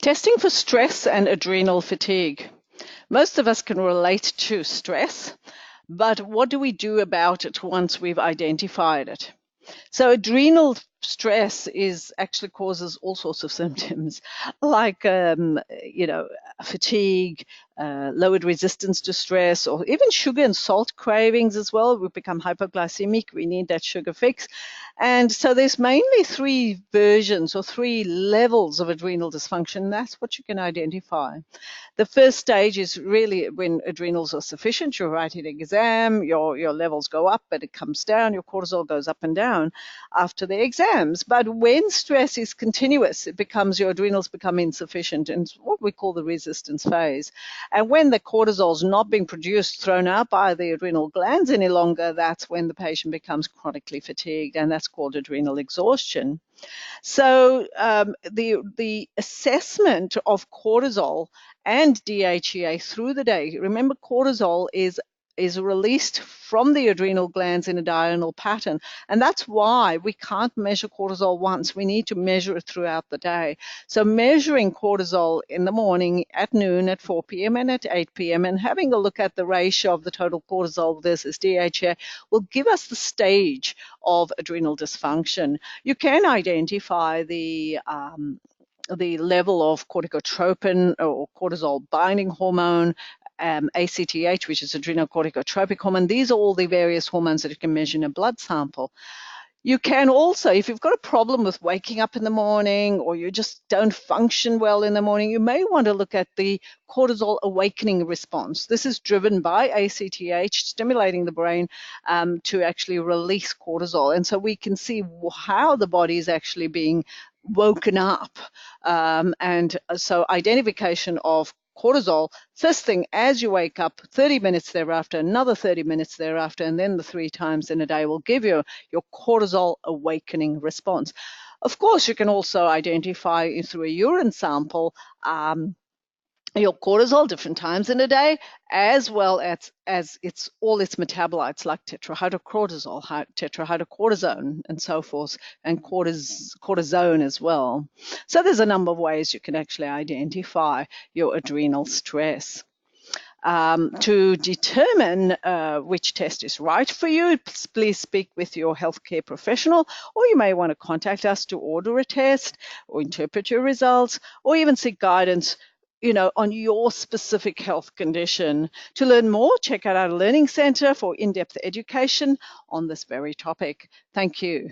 Testing for stress and adrenal fatigue. Most of us can relate to stress, but what do we do about it once we've identified it? So adrenal stress actually causes all sorts of symptoms like, fatigue, lowered resistance to stress, or even sugar and salt cravings as well. We become hypoglycemic. We need that sugar fix. And so there's mainly three versions or three levels of adrenal dysfunction. That's what you can identify. The first stage is really when adrenals are sufficient. You're writing an exam, your levels go up, but it comes down. Your cortisol goes up and down after the exams. But when stress is continuous, your adrenals become insufficient, and it's what we call the resistance phase. And when the cortisol is not being produced, thrown out by the adrenal glands any longer, that's when the patient becomes chronically fatigued, and that's called adrenal exhaustion. So the assessment of cortisol and DHEA through the day. Remember, cortisol is released from the adrenal glands in a diurnal pattern. And that's why we can't measure cortisol once. We need to measure it throughout the day. So measuring cortisol in the morning, at noon, at 4 p.m. and at 8 p.m. and having a look at the ratio of the total cortisol versus DHEA will give us the stage of adrenal dysfunction. You can identify the level of corticotropin or cortisol binding hormone, ACTH, which is adrenocorticotropic hormone. These are all the various hormones that you can measure in a blood sample. You can also, if you've got a problem with waking up in the morning or you just don't function well in the morning, you may want to look at the cortisol awakening response. This is driven by ACTH, stimulating the brain to actually release cortisol. And so we can see how the body is actually being woken up. And so identification of cortisol first thing as you wake up, 30 minutes thereafter, another 30 minutes thereafter, and then the 3 times in a day will give you your cortisol awakening response. Of course, you can also identify through a urine sample your cortisol different times in a day, as well as its metabolites like tetrahydrocortisol, tetrahydrocortisone, and so forth, and cortisone as well. So there's a number of ways you can actually identify your adrenal stress. To determine which test is right for you, please speak with your healthcare professional, or you may want to contact us to order a test or interpret your results, or even seek guidance on your specific health condition. To learn more, check out our Learning Center for in-depth education on this very topic. Thank you.